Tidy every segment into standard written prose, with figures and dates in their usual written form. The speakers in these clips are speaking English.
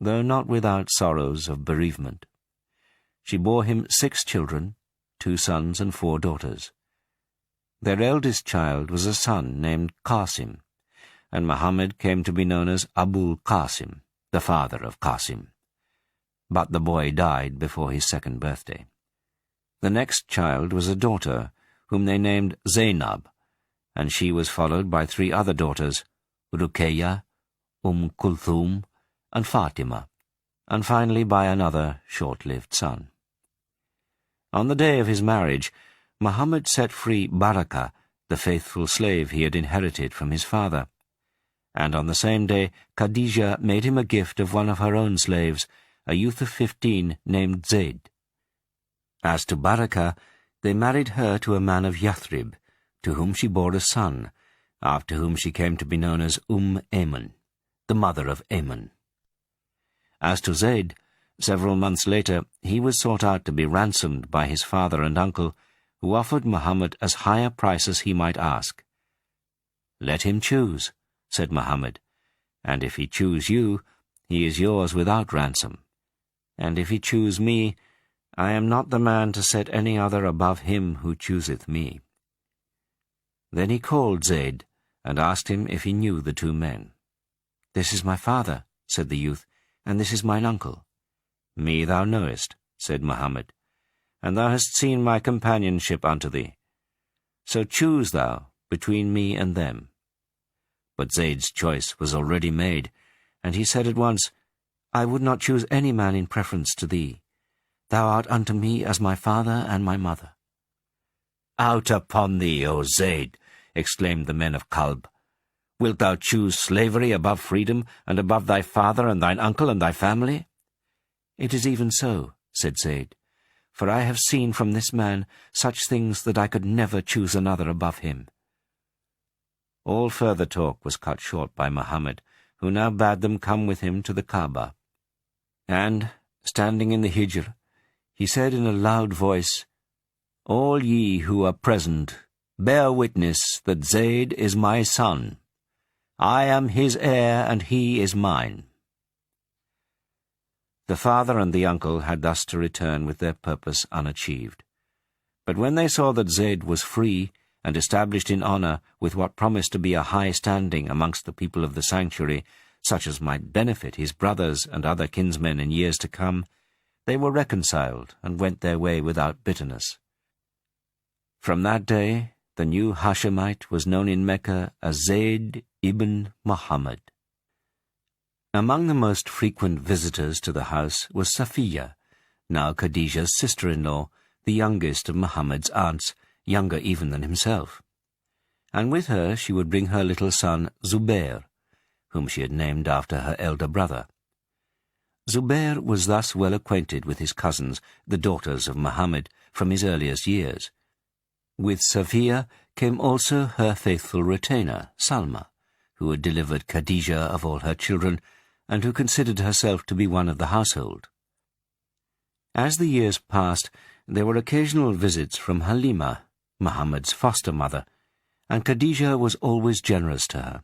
though not without sorrows of bereavement. She bore him 6 children, 2 sons and 4 daughters. Their eldest child was a son named Qasim, and Muhammad came to be known as Abul Qasim, the father of Qasim. But the boy died before his 2nd birthday. The next child was a daughter, whom they named Zainab, and she was followed by 3 other daughters, Ruqayya, Kulthum, and Fatima, and finally by another short-lived son. On the day of his marriage, Muhammad set free Barakah, the faithful slave he had inherited from his father, and on the same day Khadijah made him a gift of one of her own slaves, a youth of 15 named Zayd. As to Barakah, they married her to a man of Yathrib, to whom she bore a son, after whom she came to be known as Ayman, the mother of Ayman. As to Zayd, several months later he was sought out to be ransomed by his father and uncle, who offered Muhammad as high a price as he might ask. "Let him choose," said Muhammad, "and if he choose you, he is yours without ransom. And if he choose me, I am not the man to set any other above him who chooseth me." Then he called Zayd, and asked him if he knew the 2 men. "This is my father," said the youth, "and this is mine uncle." "Me thou knowest," said Muhammad, "and thou hast seen my companionship unto thee. So choose thou between me and them." But Zayd's choice was already made, and he said at once, "I would not choose any man in preference to thee. Thou art unto me as my father and my mother." "Out upon thee, O Zayd!" exclaimed the men of Kalb. "Wilt thou choose slavery above freedom, and above thy father and thine uncle and thy family?" "It is even so," said Zayd, "for I have seen from this man such things that I could never choose another above him." All further talk was cut short by Muhammad, who now bade them come with him to the Kaaba. And, standing in the Hijr, he said in a loud voice, "All ye who are present, bear witness that Zayd is my son. I am his heir, and he is mine." The father and the uncle had thus to return with their purpose unachieved. But when they saw that Zayd was free and established in honor with what promised to be a high standing amongst the people of the sanctuary, such as might benefit his brothers and other kinsmen in years to come, they were reconciled and went their way without bitterness. From that day, the new Hashemite was known in Mecca as Zayd ibn Muhammad. Among the most frequent visitors to the house was Safiya, now Khadijah's sister-in-law, the youngest of Muhammad's aunts, younger even than himself. And with her she would bring her little son Zubair, whom she had named after her elder brother. Zubair was thus well acquainted with his cousins, the daughters of Muhammad, from his earliest years. With Safiya came also her faithful retainer, Salma, who had delivered Khadijah of all her children, and who considered herself to be one of the household. As the years passed, there were occasional visits from Halima, Muhammad's foster mother, and Khadijah was always generous to her.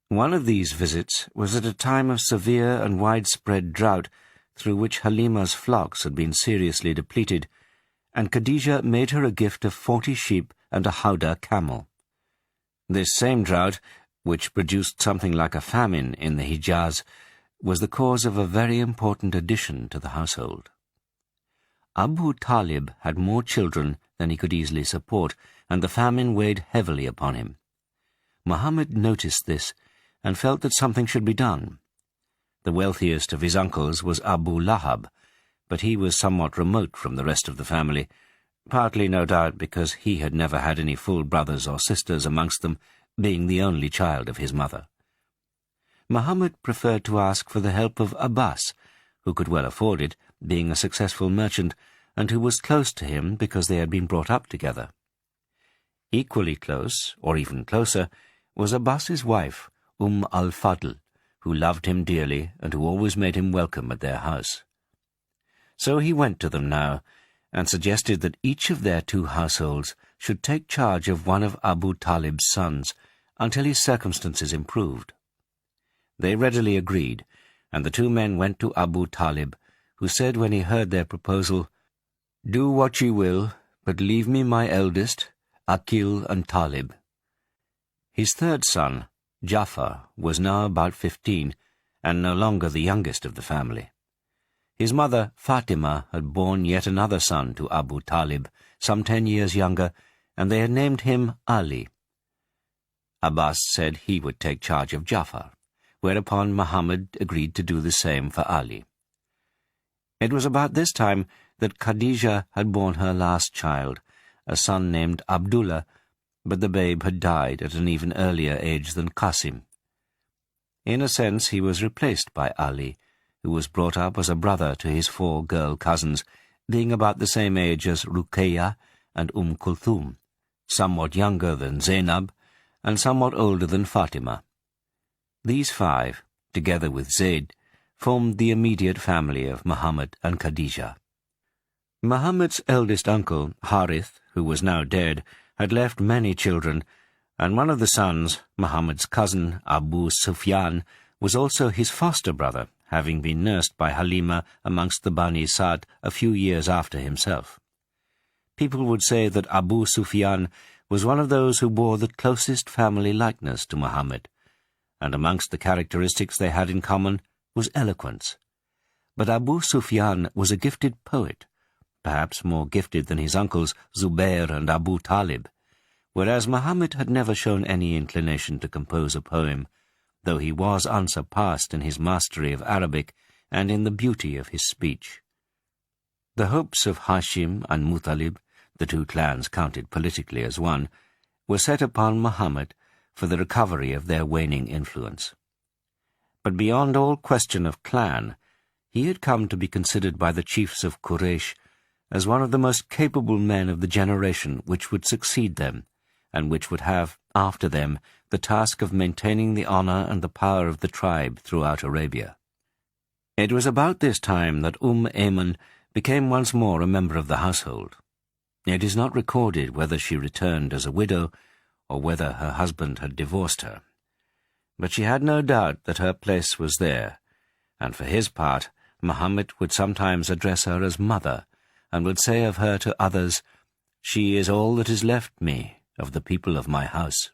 One of these visits was at a time of severe and widespread drought, through which Halima's flocks had been seriously depleted, and Khadijah made her a gift of 40 sheep and a howdah camel. This same drought, which produced something like a famine in the Hijaz, was the cause of a very important addition to the household. Abu Talib had more children than he could easily support, and the famine weighed heavily upon him. Muhammad noticed this, and felt that something should be done. The wealthiest of his uncles was Abu Lahab, but he was somewhat remote from the rest of the family, partly no doubt because he had never had any full brothers or sisters amongst them, being the only child of his mother. Muhammad preferred to ask for the help of Abbas, who could well afford it, being a successful merchant, and who was close to him because they had been brought up together. Equally close, or even closer, was Abbas's wife, al-Fadl, who loved him dearly and who always made him welcome at their house. So he went to them now, and suggested that each of their 2 households should take charge of one of Abu Talib's sons until his circumstances improved. They readily agreed, And the two men went to Abu Talib, who said when he heard their proposal, "Do what ye will, but leave me my eldest, Aqil and Talib." His third son, Jafar, was now about 15, and no longer the youngest of the family. His mother, Fatima, had borne yet another son to Abu Talib, some 10 years younger, and they had named him Ali. Abbas said he would take charge of Jafar, whereupon Muhammad agreed to do the same for Ali. It was about this time that Khadijah had borne her last child, a son named Abdullah, but the babe had died at an even earlier age than Qasim. In a sense, he was replaced by Ali, who was brought up as a brother to his 4 girl cousins, being about the same age as Ruqayya and Kulthum, somewhat younger than Zainab, and somewhat older than Fatima. These 5, together with Zayd, formed the immediate family of Muhammad and Khadijah. Muhammad's eldest uncle, Harith, who was now dead, had left many children, and one of the sons, Muhammad's cousin, Abu Sufyan, was also his foster brother, having been nursed by Halima amongst the Bani Sa'd a few years after himself. People would say that Abu Sufyan was one of those who bore the closest family likeness to Muhammad, and amongst the characteristics they had in common was eloquence. But Abu Sufyan was a gifted poet, perhaps more gifted than his uncles Zubair and Abu Talib, whereas Muhammad had never shown any inclination to compose a poem, though he was unsurpassed in his mastery of Arabic and in the beauty of his speech. The hopes of Hashim and Muttalib, the 2 clans counted politically as one, were set upon Muhammad for the recovery of their waning influence. But beyond all question of clan, he had come to be considered by the chiefs of Quraysh as one of the most capable men of the generation which would succeed them, and which would have, after them, the task of maintaining the honor and the power of the tribe throughout Arabia. It was about this time that Ayman became once more a member of the household. It is not recorded whether she returned as a widow, or whether her husband had divorced her. But she had no doubt that her place was there, and for his part, Muhammad would sometimes address her as mother, and would say of her to others, "She is all that is left me of the people of my house."